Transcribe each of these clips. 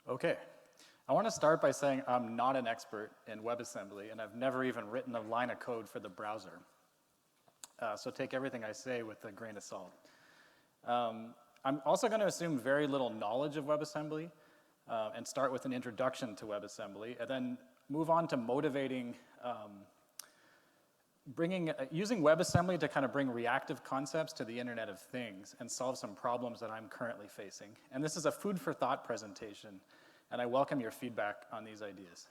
Okay. I want to start by saying I'm not an expert in WebAssembly, and I've never even written a line of code for the browser. So take everything I say with a grain of salt. I'm also going to assume very little knowledge of WebAssembly and start with an introduction to WebAssembly, and then move on to motivating, using WebAssembly to kind of bring reactive concepts to the Internet of Things and solve some problems that I'm currently facing. And this is a food for thought presentation, and I welcome your feedback on these ideas.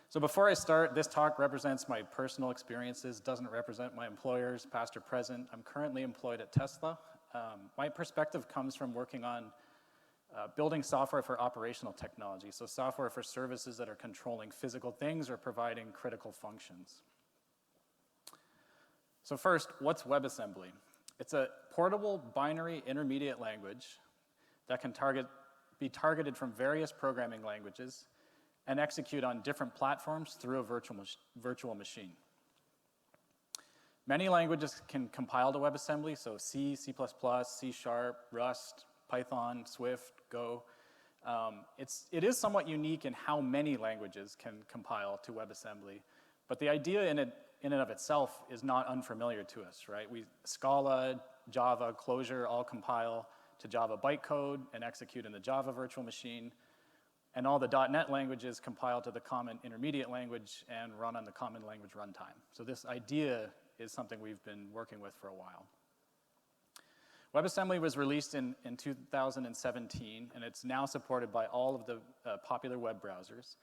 So before I start, this talk represents my personal experiences, doesn't represent my employers, past or present. I'm currently employed at Tesla. My perspective comes from working on building software for operational technology, so software for services that are controlling physical things or providing critical functions. So first, what's WebAssembly? It's a portable binary intermediate language that can be targeted from various programming languages and execute on different platforms through a virtual machine. Many languages can compile to WebAssembly, so C, C++, C#, Rust, Python, Swift, Go. It is somewhat unique in how many languages can compile to WebAssembly, but the idea in and of itself is not unfamiliar to us, right? Scala, Java, Clojure all compile to Java bytecode and execute in the Java virtual machine, and all the .NET languages compile to the common intermediate language and run on the common language runtime. So this idea is something we've been working with for a while. WebAssembly was released in 2017, and it's now supported by all of the popular web browsers.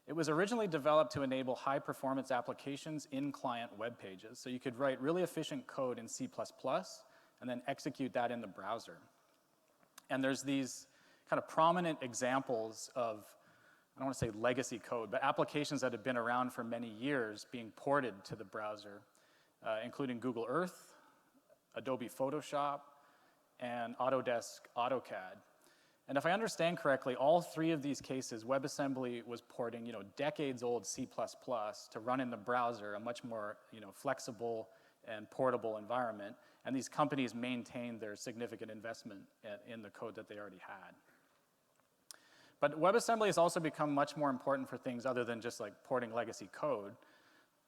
It was originally developed to enable high-performance applications in client web pages. So you could write really efficient code in C++ and then execute that in the browser. And there's these kind of prominent examples of, I don't want to say legacy code, but applications that have been around for many years being ported to the browser, including Google Earth, Adobe Photoshop, and Autodesk AutoCAD. And if I understand correctly, all three of these cases, WebAssembly was porting, decades-old C++ to run in the browser, a much more, flexible and portable environment. And these companies maintained their significant investment in the code that they already had. But WebAssembly has also become much more important for things other than just like porting legacy code.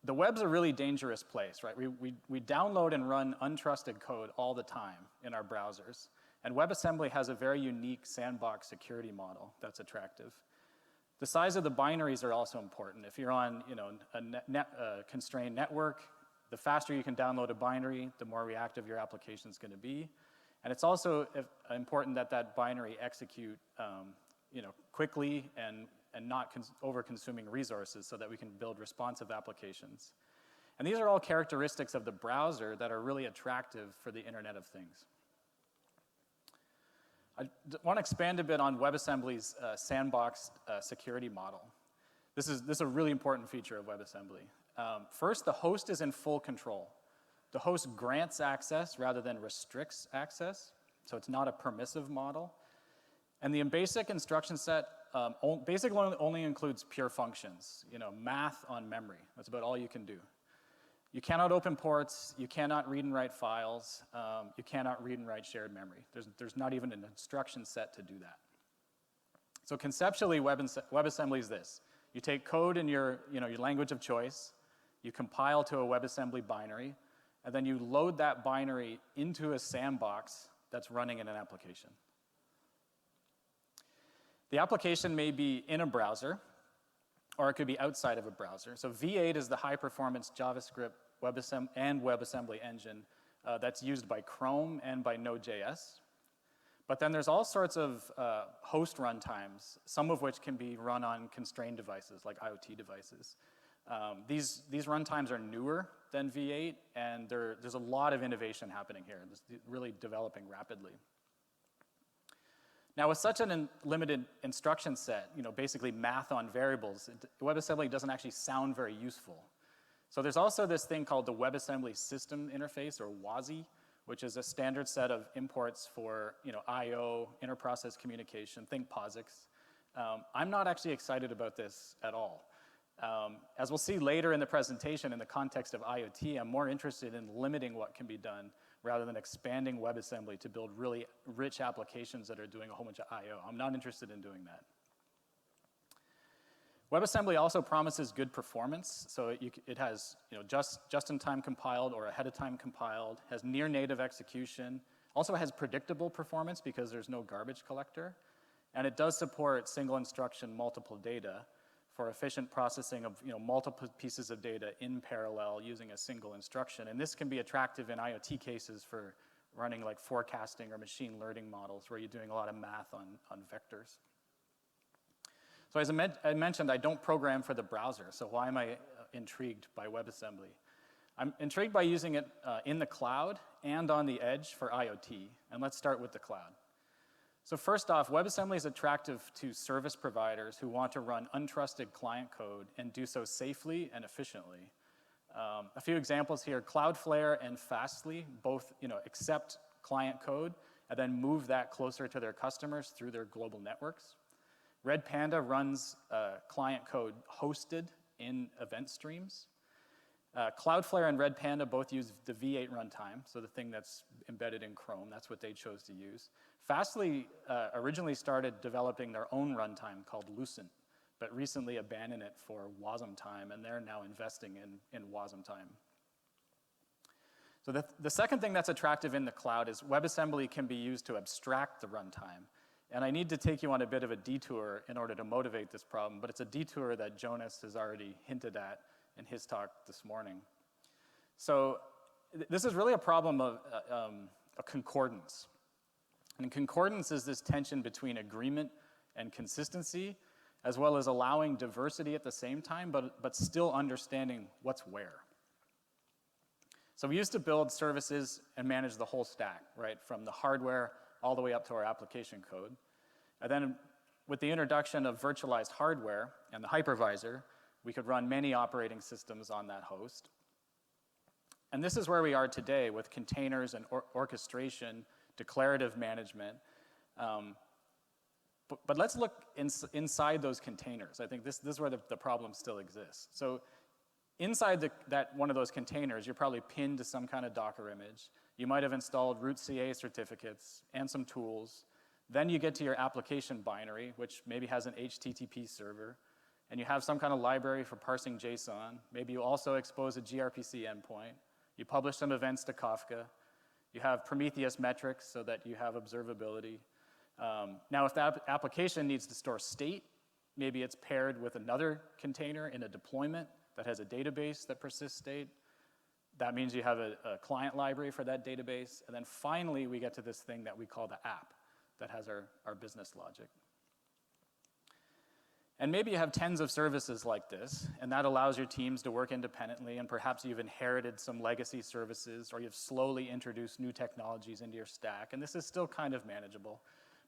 The web's a really dangerous place, right? We download and run untrusted code all the time in our browsers. And WebAssembly has a very unique sandbox security model that's attractive. The size of the binaries are also important. If you're on a constrained network, the faster you can download a binary, the more reactive your application is going to be. And it's also important that that binary execute quickly and not over-consuming resources so that we can build responsive applications. And these are all characteristics of the browser that are really attractive for the Internet of Things. I want to expand a bit on WebAssembly's sandbox security model. This is a really important feature of WebAssembly. First, the host is in full control. The host grants access rather than restricts access, so it's not a permissive model. And the basic instruction set basically only includes pure functions, math on memory. That's about all you can do. You cannot open ports, you cannot read and write files, you cannot read and write shared memory. There's not even an instruction set to do that. So conceptually, WebAssembly is this. You take code in your language of choice, you compile to a WebAssembly binary, and then you load that binary into a sandbox that's running in an application. The application may be in a browser, or it could be outside of a browser. So V8 is the high-performance JavaScript and WebAssembly engine that's used by Chrome and by Node.js. But then there's all sorts of host runtimes, some of which can be run on constrained devices, like IoT devices. These runtimes are newer than V8, and there's a lot of innovation happening here. It's really developing rapidly. Now, with such an limited instruction set, basically math on variables, WebAssembly doesn't actually sound very useful. So there's also this thing called the WebAssembly System Interface, or WASI, which is a standard set of imports for I/O, interprocess communication, think POSIX. I'm not actually excited about this at all. As we'll see later in the presentation, in the context of IoT, I'm more interested in limiting what can be done rather than expanding WebAssembly to build really rich applications that are doing a whole bunch of I/O. I'm not interested in doing that. WebAssembly also promises good performance, so it has just-in-time compiled or ahead-of-time compiled, has near-native execution, also has predictable performance because there's no garbage collector, and it does support single instruction, multiple data for efficient processing of multiple pieces of data in parallel using a single instruction. And this can be attractive in IoT cases for running like forecasting or machine learning models where you're doing a lot of math on vectors. So as I mentioned, I don't program for the browser, so why am I intrigued by WebAssembly? I'm intrigued by using it in the cloud and on the edge for IoT, and let's start with the cloud. So first off, WebAssembly is attractive to service providers who want to run untrusted client code and do so safely and efficiently. A few examples here, Cloudflare and Fastly both accept client code and then move that closer to their customers through their global networks. Red Panda runs client code hosted in event streams. Cloudflare and Red Panda both use the V8 runtime, so the thing that's embedded in Chrome, that's what they chose to use. Fastly originally started developing their own runtime called Lucent, but recently abandoned it for Wasmtime, and they're now investing in Wasmtime. So the second thing that's attractive in the cloud is WebAssembly can be used to abstract the runtime. And I need to take you on a bit of a detour in order to motivate this problem, but it's a detour that Jonas has already hinted at in his talk this morning. So this is really a problem of a concordance. And concordance is this tension between agreement and consistency, as well as allowing diversity at the same time, but still understanding what's where. So we used to build services and manage the whole stack, right, from the hardware all the way up to our application code. And then with the introduction of virtualized hardware and the hypervisor, we could run many operating systems on that host. And this is where we are today with containers and orchestration, declarative management. But let's look inside those containers. I think this is where the problem still exists. So inside one of those containers, you're probably pinned to some kind of Docker image. You might have installed root CA certificates and some tools. Then you get to your application binary, which maybe has an HTTP server, and you have some kind of library for parsing JSON. Maybe you also expose a gRPC endpoint. You publish some events to Kafka. You have Prometheus metrics so that you have observability. Now, if that application needs to store state, maybe it's paired with another container in a deployment that has a database that persists state. That means you have a client library for that database. And then finally, we get to this thing that we call the app that has our business logic. And maybe you have tens of services like this, and that allows your teams to work independently, and perhaps you've inherited some legacy services, or you've slowly introduced new technologies into your stack, and this is still kind of manageable.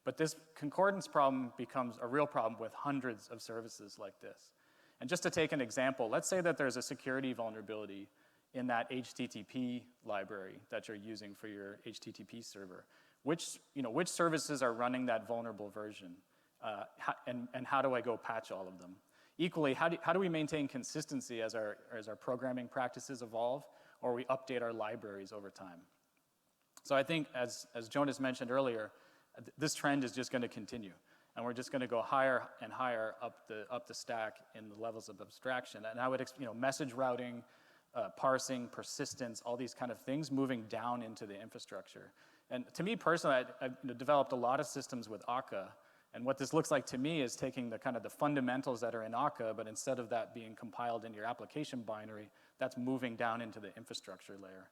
But this concordance problem becomes a real problem with hundreds of services like this. And just to take an example, let's say that there's a security vulnerability in that HTTP library that you're using for your HTTP server. Which services are running that vulnerable version? And how do I go patch all of them? Equally, how do we maintain consistency as our programming practices evolve, or we update our libraries over time? So I think, as Jonas mentioned earlier, this trend is just going to continue, and we're just going to go higher and higher up the stack in the levels of abstraction. And I would, message routing, parsing, persistence, all these kind of things moving down into the infrastructure. And to me personally, I've developed a lot of systems with Akka. And what this looks like to me is taking the fundamentals that are in Akka, but instead of that being compiled in your application binary, that's moving down into the infrastructure layer.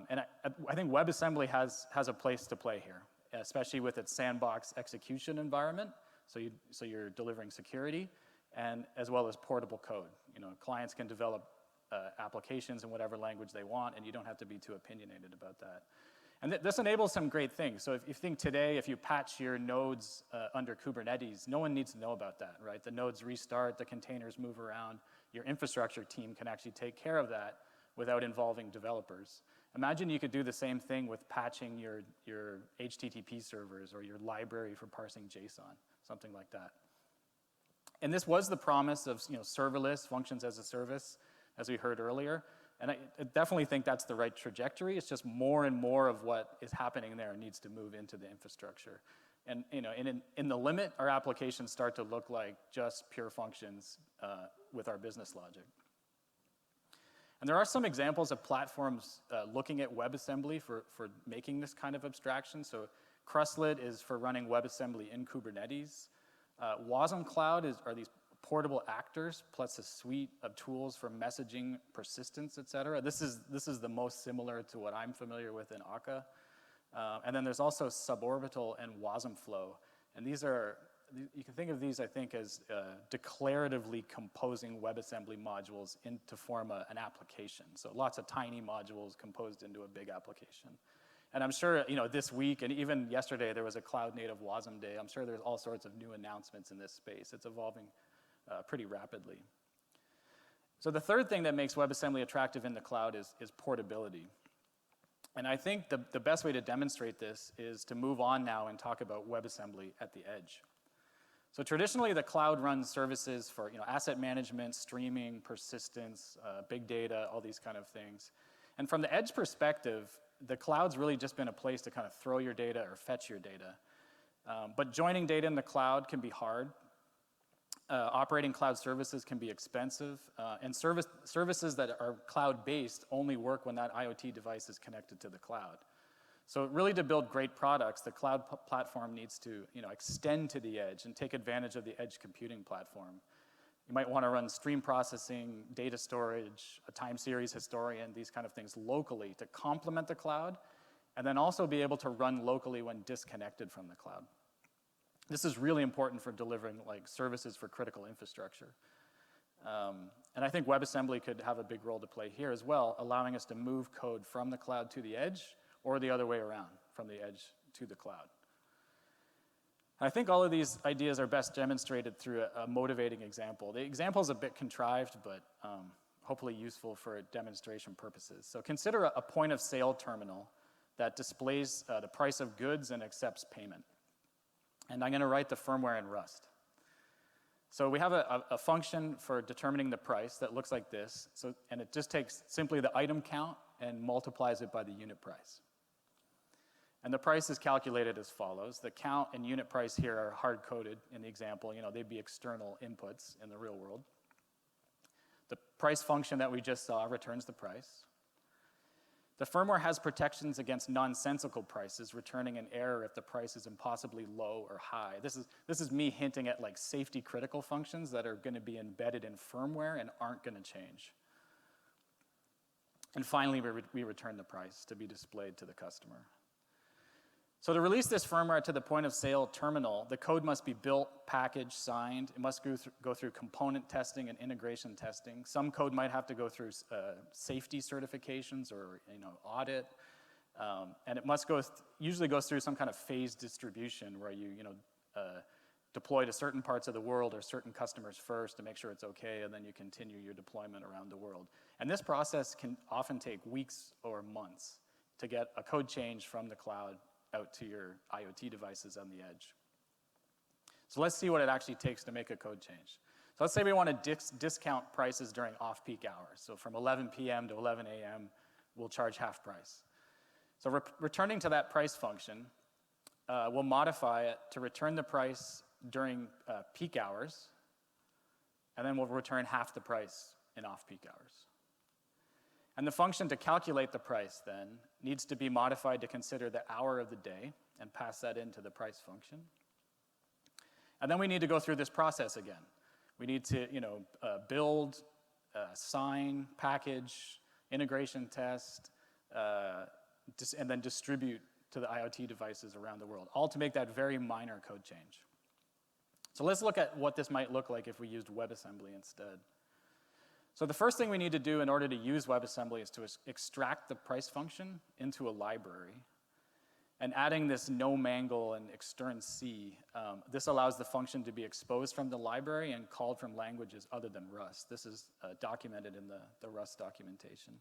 And I think WebAssembly has a place to play here, especially with its sandbox execution environment. So you're delivering security, and as well as portable code. Clients can develop applications in whatever language they want, and you don't have to be too opinionated about that. And this enables some great things. So if you think today, if you patch your nodes under Kubernetes, no one needs to know about that, right? The nodes restart, the containers move around. Your infrastructure team can actually take care of that without involving developers. Imagine you could do the same thing with patching your HTTP servers or your library for parsing JSON, something like that. And this was the promise of serverless functions as a service, as we heard earlier. And I definitely think that's the right trajectory. It's just more and more of what is happening there needs to move into the infrastructure. And in the limit, our applications start to look like just pure functions with our business logic. And there are some examples of platforms looking at WebAssembly for making this kind of abstraction. So Crustlet is for running WebAssembly in Kubernetes. Wasm Cloud are these portable actors plus a suite of tools for messaging, persistence, et cetera. This is the most similar to what I'm familiar with in Akka. And then there's also Suborbital and Wasmflow. And these are, you can think of these, I think, as declaratively composing WebAssembly modules to form an application. So lots of tiny modules composed into a big application. And I'm sure, this week and even yesterday there was a Cloud Native Wasm Day. I'm sure there's all sorts of new announcements in this space. It's evolving pretty rapidly. So the third thing that makes WebAssembly attractive in the cloud is portability. And I think the best way to demonstrate this is to move on now and talk about WebAssembly at the edge. So traditionally, the cloud runs services for asset management, streaming, persistence, big data, all these kind of things. And from the edge perspective, the cloud's really just been a place to kind of throw your data or fetch your data. But joining data in the cloud can be hard. Operating cloud services can be expensive, and services that are cloud-based only work when that IoT device is connected to the cloud. So really to build great products, the cloud platform needs to extend to the edge and take advantage of the edge computing platform. You might want to run stream processing, data storage, a time series historian, these kind of things locally to complement the cloud, and then also be able to run locally when disconnected from the cloud. This is really important for delivering services for critical infrastructure. And I think WebAssembly could have a big role to play here as well, allowing us to move code from the cloud to the edge or the other way around, from the edge to the cloud. I think all of these ideas are best demonstrated through a motivating example. The example is a bit contrived, but hopefully useful for demonstration purposes. So consider a point of sale terminal that displays the price of goods and accepts payment. And I'm going to write the firmware in Rust. So we have a function for determining the price that looks like this. And it just takes simply the item count and multiplies it by the unit price. And the price is calculated as follows. The count and unit price here are hard-coded in the example. They'd be external inputs in the real world. The price function that we just saw returns the price. The firmware has protections against nonsensical prices, returning an error if the price is impossibly low or high. This is me hinting at safety critical functions that are going to be embedded in firmware and aren't going to change. And finally, we return the price to be displayed to the customer. So to release this firmware to the point of sale terminal, the code must be built, packaged, signed. It must go through component testing and integration testing. Some code might have to go through safety certifications or audit. And it must usually goes through some kind of phased distribution where you deploy to certain parts of the world or certain customers first to make sure it's okay, and then you continue your deployment around the world. And this process can often take weeks or months to get a code change from the cloud out to your IoT devices on the edge. So let's see what it actually takes to make a code change. So let's say we want to discount prices during off-peak hours. So from 11 p.m. to 11 a.m., we'll charge half price. So returning to that price function, we'll modify it to return the price during peak hours, and then we'll return half the price in off-peak hours. And the function to calculate the price then needs to be modified to consider the hour of the day and pass that into the price function. And then we need to go through this process again. We need to build, sign, package, integration test, and then distribute to the IoT devices around the world, all to make that very minor code change. So let's look at what this might look like if we used WebAssembly instead. So the first thing we need to do in order to use WebAssembly is to extract the price function into a library. And adding this no-mangle and extern-c, this allows the function to be exposed from the library and called from languages other than Rust. This is documented in the Rust documentation.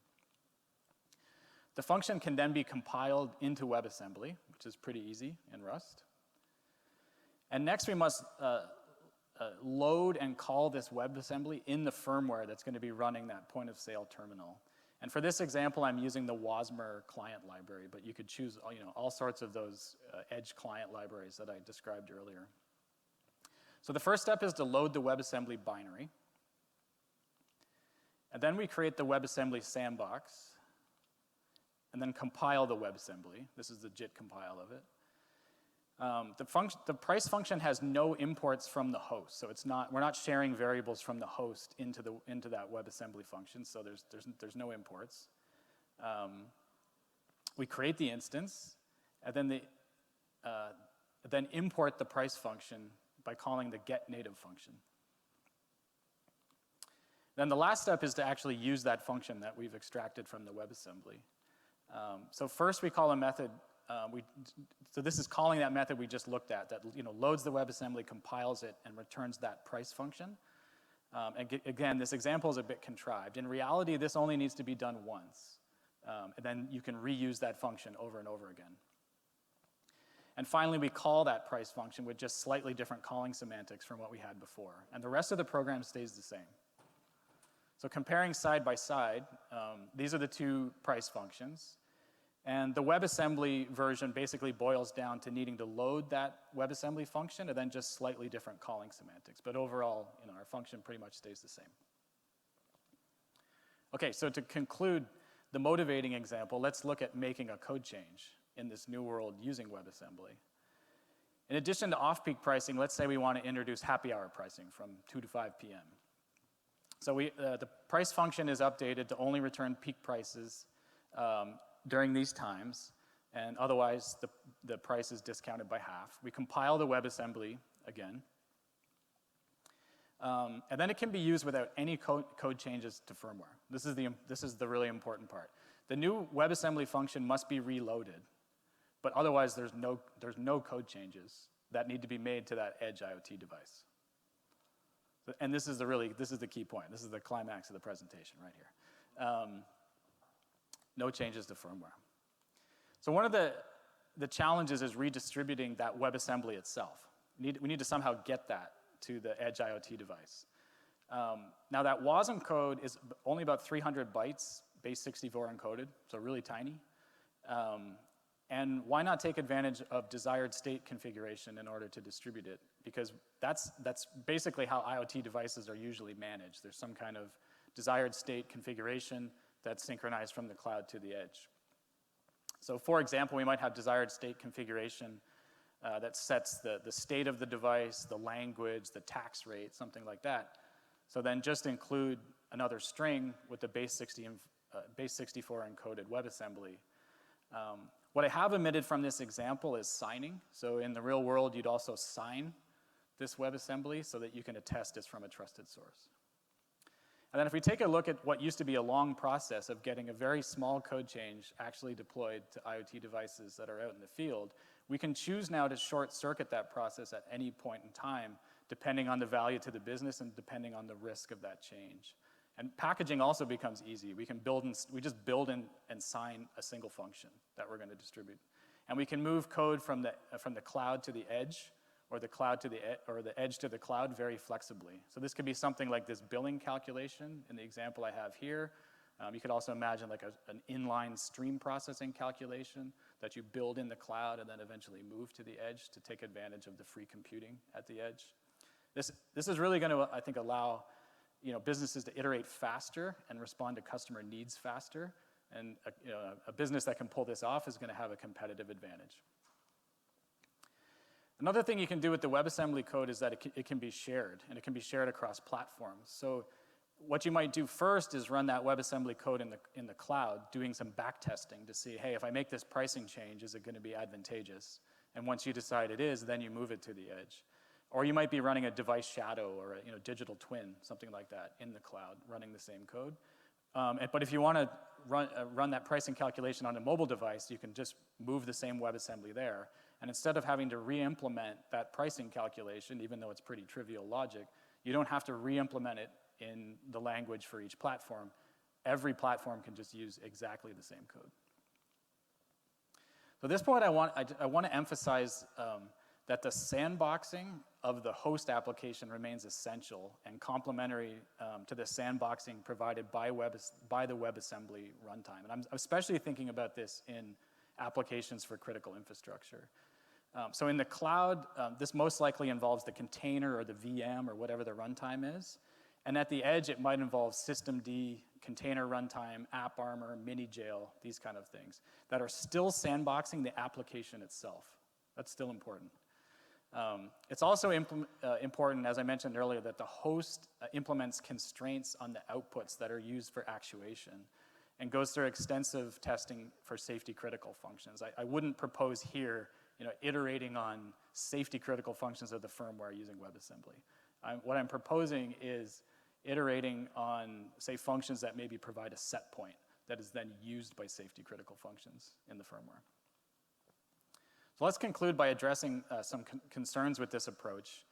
The function can then be compiled into WebAssembly, which is pretty easy in Rust. And next we must load and call this WebAssembly in the firmware that's going to be running that point-of-sale terminal. And for this example, I'm using the Wasmer client library, but you could choose all sorts of those edge client libraries that I described earlier. So the first step is to load the WebAssembly binary. And then we create the WebAssembly sandbox, and then compile the WebAssembly. This is the JIT compile of it. The price function has no imports from the host, so we're not sharing variables from the host into that WebAssembly function, so there's no imports. We create the instance, and then import the price function by calling the getNative function. Then the last step is to actually use that function that we've extracted from the WebAssembly. So first we call a method. So this is calling that method we just looked at that loads the WebAssembly, compiles it, and returns that price function. Again, this example is a bit contrived. In reality, this only needs to be done once. And then you can reuse that function over and over again. And finally, we call that price function with just slightly different calling semantics from what we had before. And the rest of the program stays the same. So comparing side by side, these are the two price functions. And the WebAssembly version basically boils down to needing to load that WebAssembly function and then just slightly different calling semantics. But overall, our function pretty much stays the same. Okay, so to conclude the motivating example, let's look at making a code change in this new world using WebAssembly. In addition to off-peak pricing, let's say we want to introduce happy hour pricing from 2 to 5 p.m. So the price function is updated to only return peak prices during these times, and otherwise the price is discounted by half. We compile the WebAssembly again, and then it can be used without any code changes to firmware. This is the really important part. The new WebAssembly function must be reloaded, but otherwise there's no code changes that need to be made to that edge IoT device. And this is the key point. This is the climax of the presentation right here. No changes to firmware. So one of the challenges is redistributing that WebAssembly itself. We need to somehow get that to the edge IoT device. Now that WASM code is only about 300 bytes, base 64 encoded, so really tiny. And why not take advantage of desired state configuration in order to distribute it? Because that's basically how IoT devices are usually managed. There's some kind of desired state configuration that's synchronized from the cloud to the edge. So for example, we might have desired state configuration that sets the state of the device, the language, the tax rate, something like that. So then just include another string with the base 64 encoded WebAssembly. What I have omitted from this example is signing. So in the real world, you'd also sign this WebAssembly so that you can attest it's from a trusted source. And then if we take a look at what used to be a long process of getting a very small code change actually deployed to IoT devices that are out in the field, we can choose now to short circuit that process at any point in time, depending on the value to the business and depending on the risk of that change. And packaging also becomes easy. We just build in and sign a single function that we're going to distribute. And we can move code from the cloud to the edge, or the edge to the cloud very flexibly. So this could be something like this billing calculation in the example I have here. You could also imagine like an inline stream processing calculation that you build in the cloud and then eventually move to the edge to take advantage of the free computing at the edge. This is really going to, I think, allow businesses to iterate faster and respond to customer needs faster. And a business that can pull this off is going to have a competitive advantage. Another thing you can do with the WebAssembly code is that it can be shared, and it can be shared across platforms. So what you might do first is run that WebAssembly code in the cloud, doing some back testing to see, hey, if I make this pricing change, is it going to be advantageous? And once you decide it is, then you move it to the edge. Or you might be running a device shadow or a digital twin, something like that, in the cloud, running the same code. But if you want to run that pricing calculation on a mobile device, you can just move the same WebAssembly there. And instead of having to re-implement that pricing calculation, even though it's pretty trivial logic, you don't have to re-implement it in the language for each platform. Every platform can just use exactly the same code. So at this point, I want to emphasize that the sandboxing of the host application remains essential and complementary to the sandboxing provided by the WebAssembly runtime. And I'm especially thinking about this in applications for critical infrastructure. So in the cloud, this most likely involves the container or the VM or whatever the runtime is. And at the edge, it might involve systemd, container runtime, AppArmor, mini-jail, these kind of things that are still sandboxing the application itself. That's still important. It's also important, as I mentioned earlier, that the host implements constraints on the outputs that are used for actuation and goes through extensive testing for safety critical functions. I wouldn't propose here iterating on safety critical functions of the firmware using WebAssembly. What I'm proposing is iterating on, say, functions that maybe provide a set point that is then used by safety critical functions in the firmware. So let's conclude by addressing some concerns with this approach.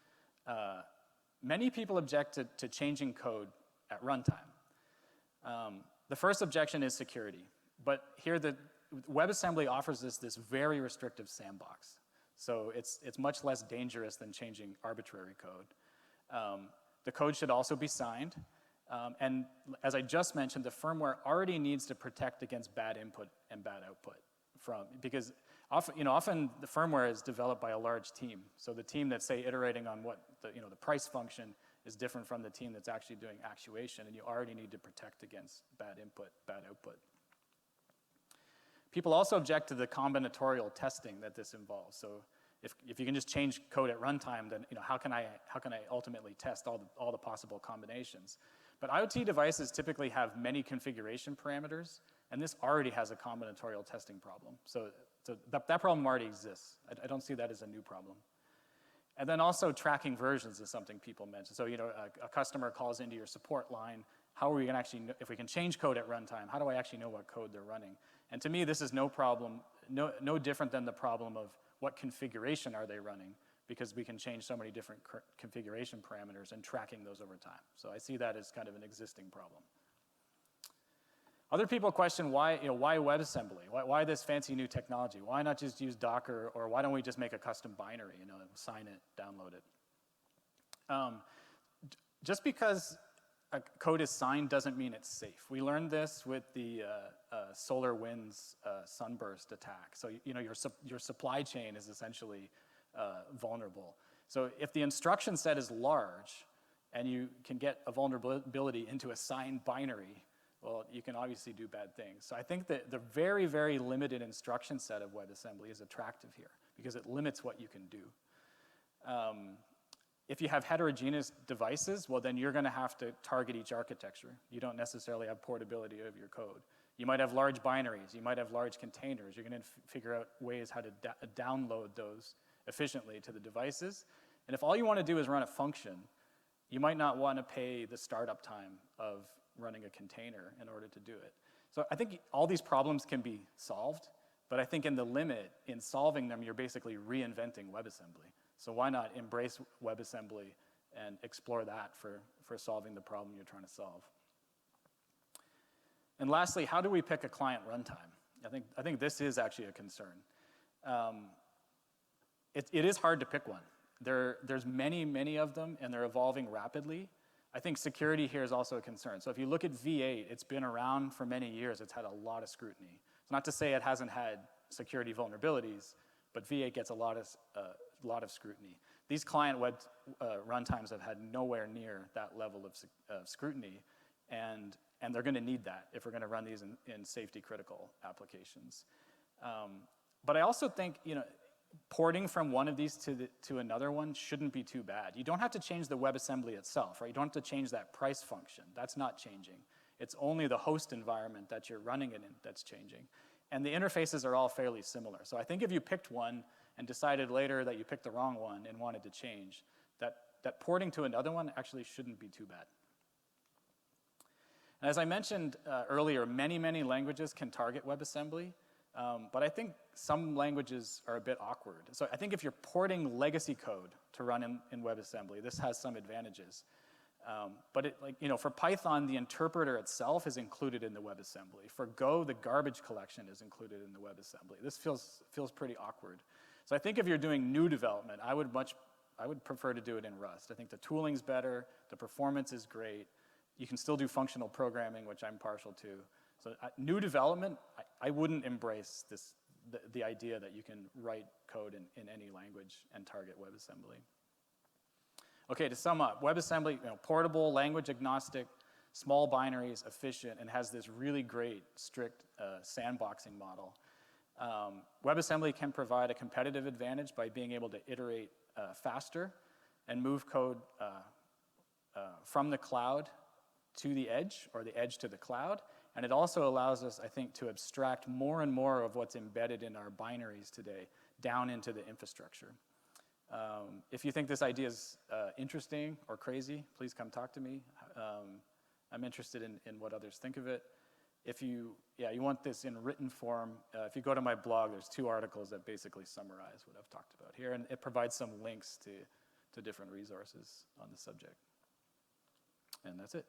Many people object to changing code at runtime. The first objection is security, but here the WebAssembly offers this very restrictive sandbox. So it's much less dangerous than changing arbitrary code. The code should also be signed. And as I just mentioned, the firmware already needs to protect against bad input and bad output because often the firmware is developed by a large team. So the team that's, say, iterating on what the price function is different from the team that's actually doing actuation, and you already need to protect against bad input, bad output. People also object to the combinatorial testing that this involves. So if you can just change code at runtime, then how can I ultimately test all the possible combinations? But IoT devices typically have many configuration parameters, and this already has a combinatorial testing problem. So that problem already exists. I don't see that as a new problem. And then also tracking versions is something people mention. So a customer calls into your support line. How are we going to actually know, if we can change code at runtime, how do I actually know what code they're running? And to me, this is no problem, no different than the problem of what configuration are they running, because we can change so many different configuration parameters and tracking those over time. So I see that as kind of an existing problem. Other people question why WebAssembly? Why this fancy new technology? Why not just use Docker, or why don't we just make a custom binary, sign it, download it? Just because a code is signed doesn't mean it's safe. We learned this with the SolarWinds sunburst attack. So your supply chain is essentially vulnerable. So if the instruction set is large and you can get a vulnerability into a signed binary, well, you can obviously do bad things. So I think that the very, very limited instruction set of WebAssembly is attractive here because it limits what you can do. If you have heterogeneous devices, well, then you're going to have to target each architecture. You don't necessarily have portability of your code. You might have large binaries. You might have large containers. You're going to figure out ways how to download those efficiently to the devices. And if all you want to do is run a function, you might not want to pay the startup time of running a container in order to do it. So I think all these problems can be solved, but I think in the limit, in solving them, you're basically reinventing WebAssembly. So why not embrace WebAssembly and explore that for solving the problem you're trying to solve? And lastly, how do we pick a client runtime? I think this is actually a concern. It is hard to pick one. There's many of them, and they're evolving rapidly. I think security here is also a concern. So if you look at V8, it's been around for many years. It's had a lot of scrutiny. It's not to say it hasn't had security vulnerabilities, but V8 gets a lot of scrutiny. These client web runtimes have had nowhere near that level of scrutiny, and they're going to need that if we're going to run these in safety critical applications. But I also think porting from one of these to another one shouldn't be too bad. You don't have to change the WebAssembly itself, right? You don't have to change that price function. That's not changing. It's only the host environment that you're running it in that's changing. And the interfaces are all fairly similar. So I think if you picked one and decided later that you picked the wrong one and wanted to change, that porting to another one actually shouldn't be too bad. And as I mentioned earlier, many languages can target WebAssembly, but I think some languages are a bit awkward. So I think if you're porting legacy code to run in WebAssembly, this has some advantages. But for Python, the interpreter itself is included in the WebAssembly. For Go, the garbage collection is included in the WebAssembly. This feels pretty awkward. So I think if you're doing new development, I would prefer to do it in Rust. I think the tooling's better, the performance is great. You can still do functional programming, which I'm partial to. So new development, I wouldn't embrace the idea that you can write code in any language and target WebAssembly. Okay, to sum up, WebAssembly, portable, language agnostic, small binaries, efficient, and has this really great, strict sandboxing model. WebAssembly can provide a competitive advantage by being able to iterate faster and move code from the cloud to the edge, or the edge to the cloud. And it also allows us, I think, to abstract more and more of what's embedded in our binaries today down into the infrastructure. If you think this idea is interesting or crazy, please come talk to me. I'm interested in what others think of it. If you want this in written form, if you go to my blog, there's 2 articles that basically summarize what I've talked about here, and it provides some links to different resources on the subject. And that's it.